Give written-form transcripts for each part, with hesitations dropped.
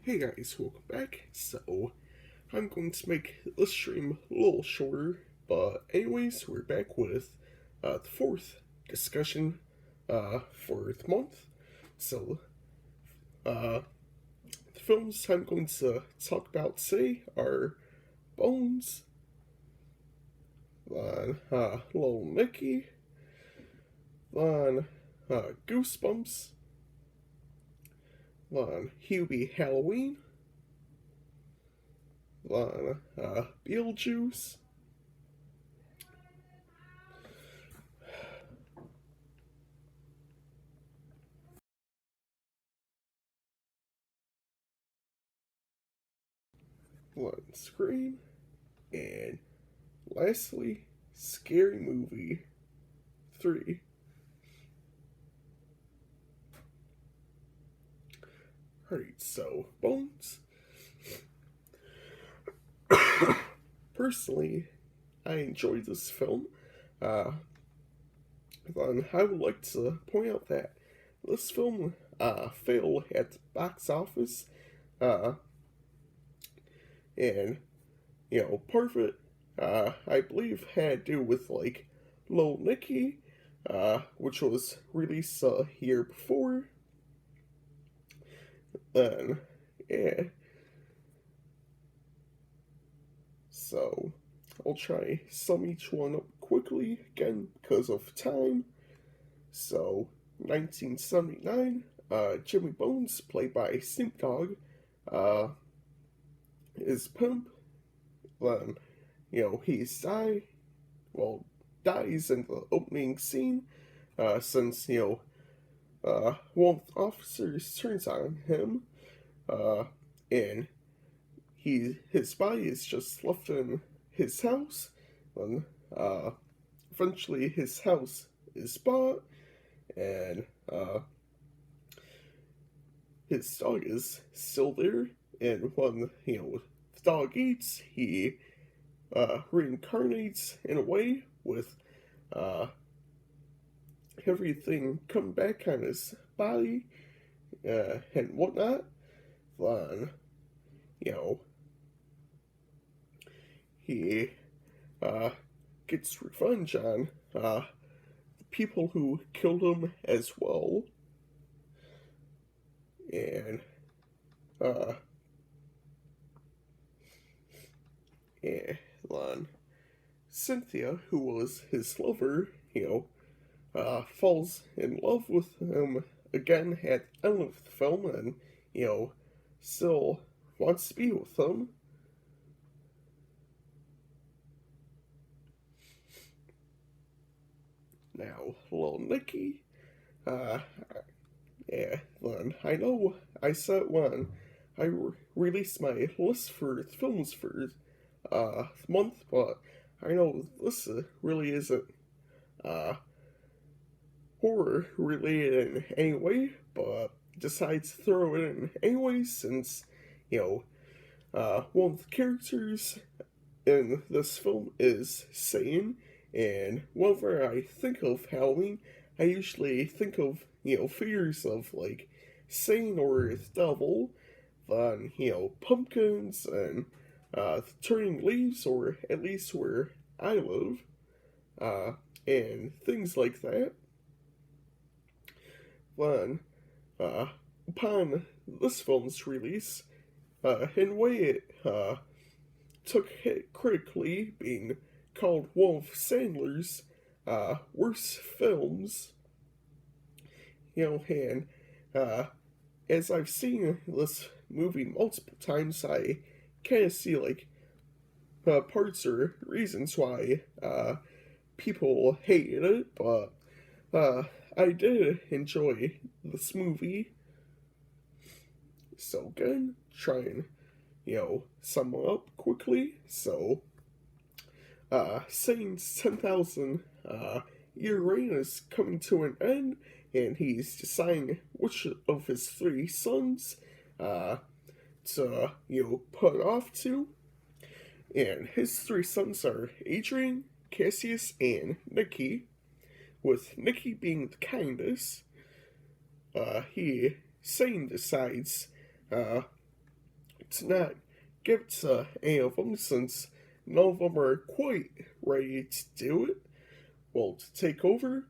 Hey guys, welcome back. So, I'm going to make this stream a little shorter, but anyways, we're back with the fourth discussion for the month. So, uh, the films I'm going to talk about today are Bones, then Little Nicky, then Goosebumps, then Hubie Halloween, then Beetlejuice, then Scream, and lastly, Scary Movie 3. Alright, so, Bones. Personally, I enjoyed this film. Uh, then I would like to point out that this film failed at the box office. Uh, and, part of it, I believe, had to do with, like, Lil Nicky, which was released a year before. Then, yeah. So, I'll try sum each one up quickly, again, because of time. So, 1979, Jimmy Bones, played by Snoop Dogg, uh, is Pimp. Then, he's dies in the opening scene, since, one of the officers turns on him, uh, and his body is just left in his house. Then, eventually his house is bought, and his dog is still there. And when the dog eats, he reincarnates in a way with everything come back on his body and whatnot. Then he gets revenge on the people who killed him as well. And then Cynthia, who was his lover, falls in love with him again at the end of the film, and still wants to be with him. Now, little Nicky, yeah, then I know I said when I released my list for the films for the month, but I know this really isn't horror related in any way, but decides to throw it in anyway since, one of the characters in this film is Satan, and whenever I think of Halloween, I usually think of, figures of, like, Satan or the devil, then, pumpkins and turning leaves, or at least where I live, and things like that. Then, upon this film's release, in a way it took hit critically, being called one of Sandler's worst films. And as I've seen this movie multiple times, I kind of see like parts or reasons why people hated it, but I did enjoy this movie. So again, try and sum up quickly. So Satan's 10,000 year reign is coming to an end, and he's deciding which of his three sons to put off to. And his three sons are Adrian, Cassius, and Nicky, with Nicky being the kindest. Satan decides to not give it to any of them since none of them are quite ready to do it. Well, to take over,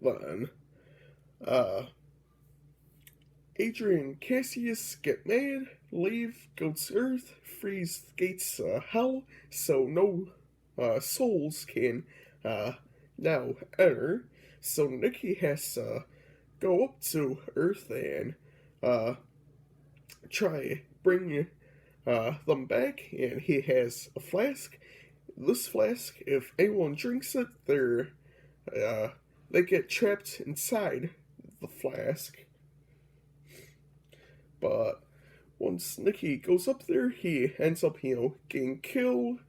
then Adrian and Cassius get mad, leave, go to Earth, freeze the gates to hell so no souls can now enter. So Nicky has to go up to Earth and try bring them back, and he has a flask. This flask, if anyone drinks it, they get trapped inside the flask. But once Nicky goes up there, he ends up, getting killed,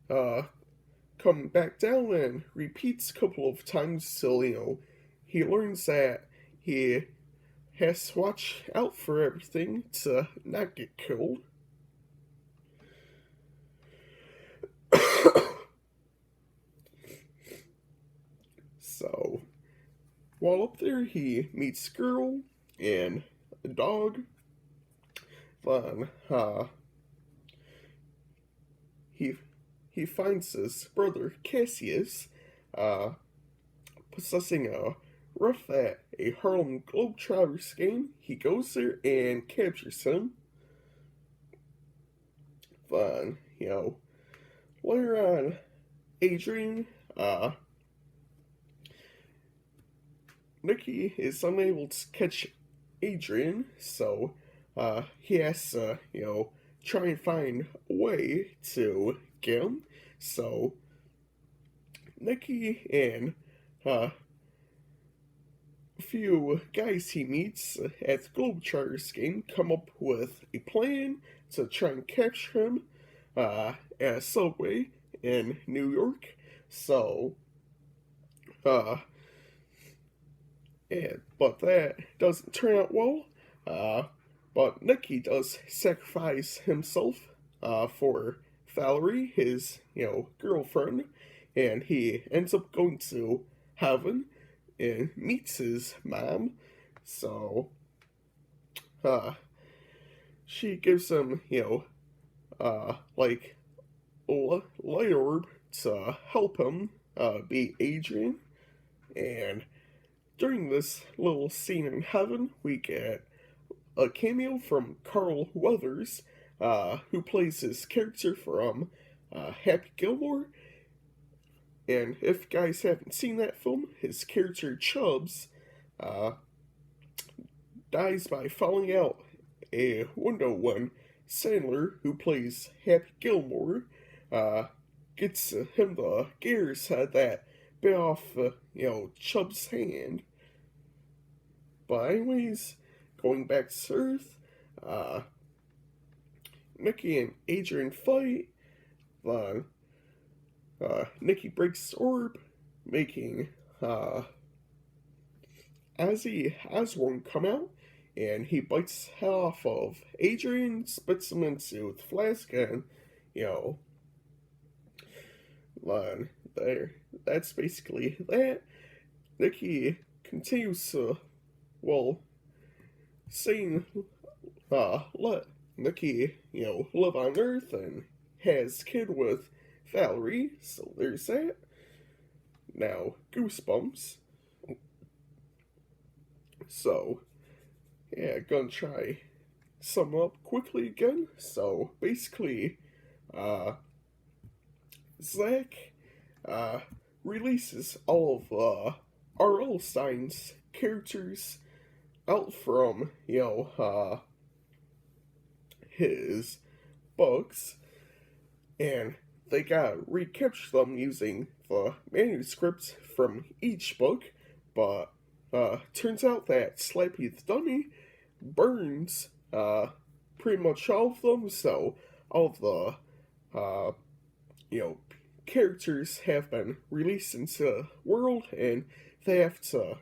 coming back down, and repeats a couple of times till, he learns that he has to watch out for everything to not get killed. So, while up there, he meets a girl and a dog. Then, he finds his brother Cassius, possessing a rough at a Harlem Globetrotters game. He goes there and captures him. Then, later on, Adrian, Nicky is unable to catch Adrian, so he has to, try and find a way to get him. So Nicky and a few guys he meets at the Globetrotters game come up with a plan to try and capture him at a subway in New York. So, but that doesn't turn out well. But Nicky does sacrifice himself for Valerie, his, girlfriend, and he ends up going to heaven and meets his mom. So, she gives him, like a light orb to help him beat Adrian. And during this little scene in heaven, we get a cameo from Carl Weathers, who plays his character from Happy Gilmore. And if you guys haven't seen that film, his character Chubbs dies by falling out a window when Sandler, who plays Happy Gilmore, gets him the gears head that bit off, Chubbs' hand. But anyways, going back to Earth, Nicky and Adrian fight. Then Nicky breaks his orb, making Ozzy Osbourne come out, and he bites the head off of Adrian, spits him into the flask, and, then that's basically that. Nicky continues to, saying, let Nicky, live on Earth and has kid with Valerie, so there's that. Now, Goosebumps. So, yeah, gonna try sum up quickly again. So, basically, Zach, releases all of, R.L. Stein's characters out from, his books, and they gotta recapture them using the manuscripts from each book, but, turns out that Slappy the Dummy burns, pretty much all of them, so all of the, characters have been released into the world, and they have to,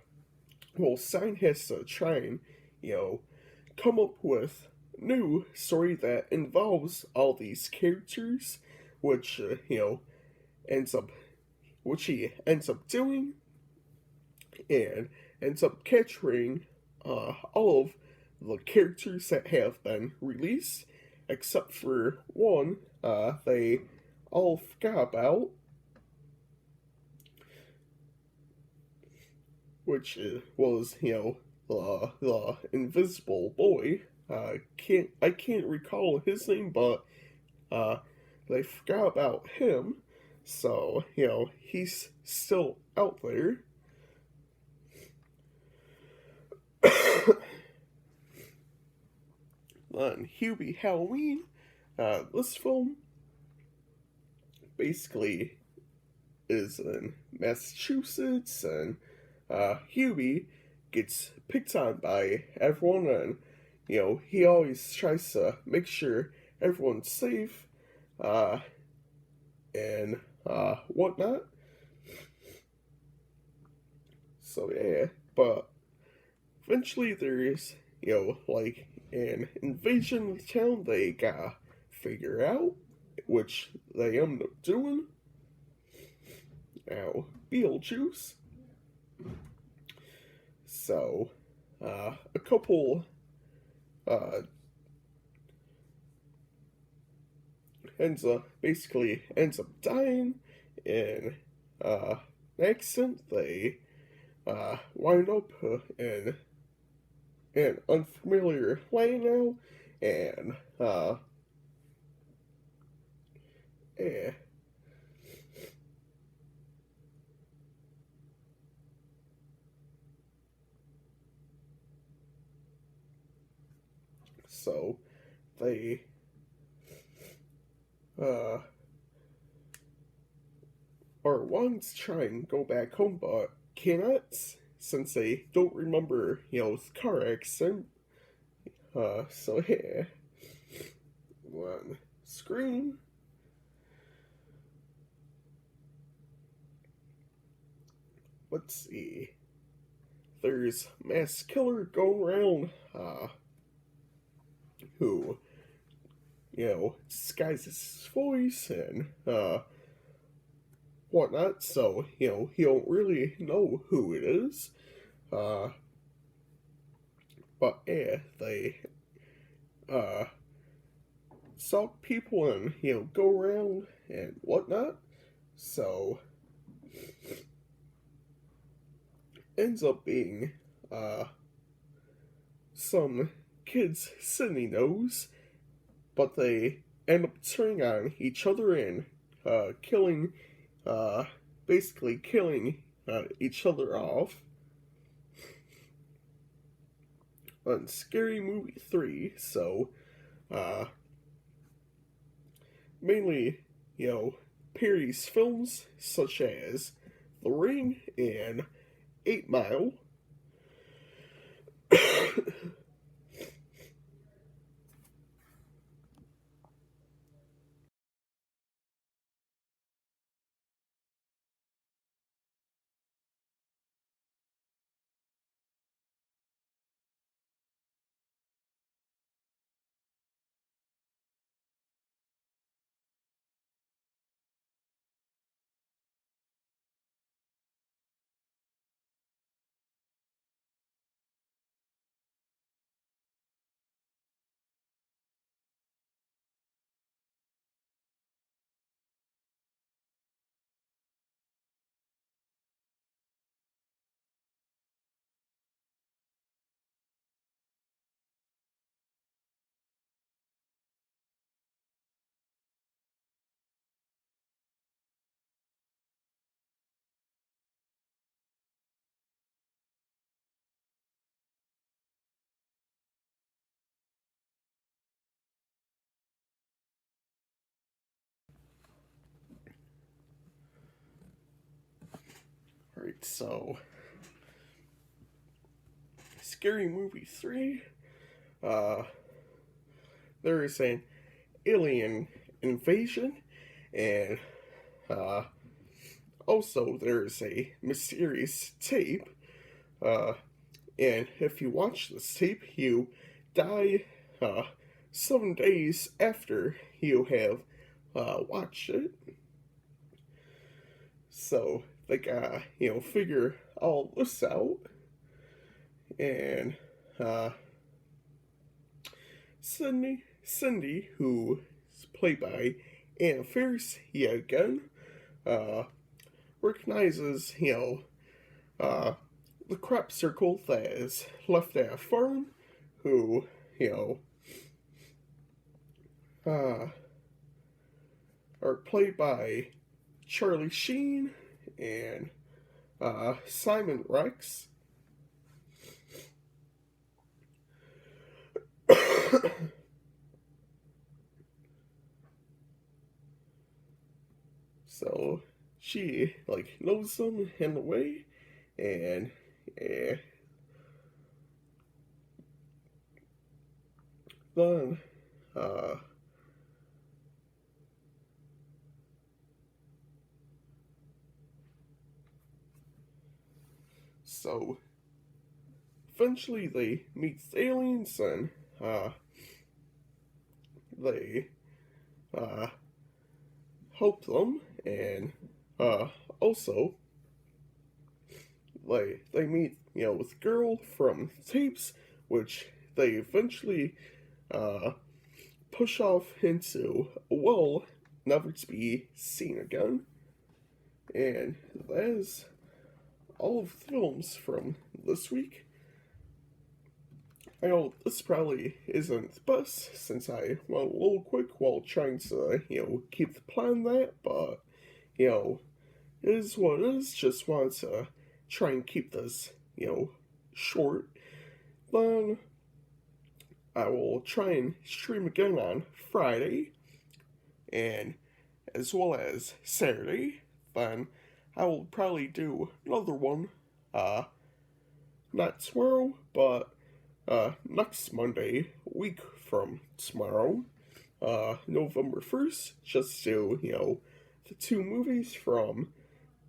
Stein has to try and, come up with new story that involves all these characters, which, which he ends up doing, and ends up capturing, all of the characters that have been released, except for one they all forgot about, which was, the invisible boy. I can't recall his name, but uh, they forgot about him. So, he's still out there. Then Hubie Halloween. This film basically is in Massachusetts, and Hubie gets picked on by everyone, and he always tries to make sure everyone's safe, uh, and whatnot. So yeah, but eventually there is like an invasion of the town they gotta figure out, which they end up doing. Now Beetlejuice. So a couple uh, ends up dying in an accident. They wind up in an unfamiliar land now, and yeah. So they uh, are wanting to try and go back home, but cannot since they don't remember, the car accident. So yeah, one scream. Let's see. There's mass killer going around, who disguises his voice and whatnot. So he don't really know who it is. Uh, but yeah, they uh stalk people and go around and whatnot. So ends up being uh some kids Sydney knows, but they end up turning on each other and killing uh basically killing each other off. On Scary Movie 3, so uh mainly, parodies films such as The Ring and 8 Mile. Alright, so Scary Movie 3, uh, there is an alien invasion, and uh, also there is a mysterious tape, uh, and if you watch this tape, you die 7 days after you have watched it. So they gotta, figure all this out. And Cindy, who is played by Anna Faris, yet again, uh, recognizes, the crop circle that is left at a farm, who, you know, are played by Charlie Sheen and Simon Rex. So she knows them in a way, and yeah, then uh, so eventually they meet the aliens, and they uh, help them, and also they meet with a girl from tapes, which they eventually uh, push off into a well, never to be seen again. And that is all of the films from this week. I know this probably isn't the best since I went a little quick while trying to, keep the plan that, but, it is what it is. Just wanted to try and keep this, short. Then I will try and stream again on Friday, and as well as Saturday. Then I will probably do another one, not tomorrow, but next Monday, a week from tomorrow, November 1st, just to, the two movies from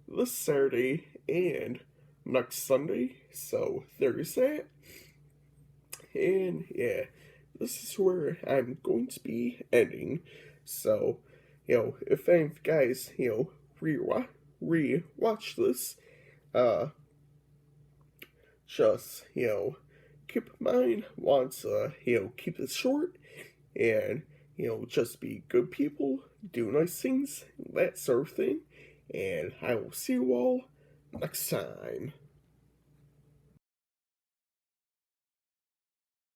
this Saturday and next Sunday. So there's that. And yeah, this is where I'm going to be ending. So, if any of you guys, re-watch this, just, keep in mind, want to, keep this short, and, just be good people, do nice things, that sort of thing, and I will see you all next time.